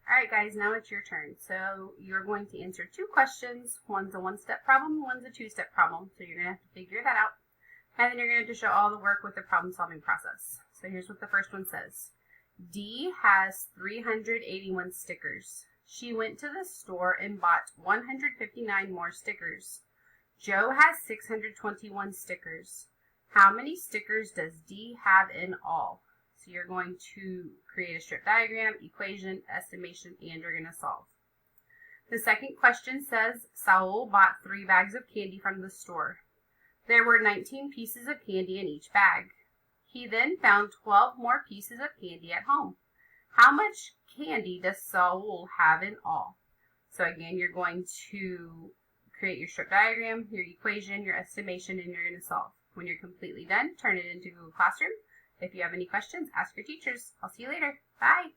All right, guys, now it's your turn. So you're going to answer two questions. One's a one-step problem, one's a two-step problem. So you're going to have to figure that out. And then you're going to show all the work with the problem-solving process. So here's what the first one says. Dee has 381 stickers. She went to the store and bought 159 more stickers. Joe has 621 stickers. How many stickers does Dee have in all? So you're going to create a strip diagram, equation, estimation, and you're going to solve. The second question says, Saul bought 3 bags of candy from the store. There were 19 pieces of candy in each bag. He then found 12 more pieces of candy at home. How much candy does Saul have in all? So again, you're going to create your strip diagram, your equation, your estimation, and you're going to solve. When you're completely done, turn it into Google Classroom. If you have any questions, ask your teachers. I'll see you later. Bye.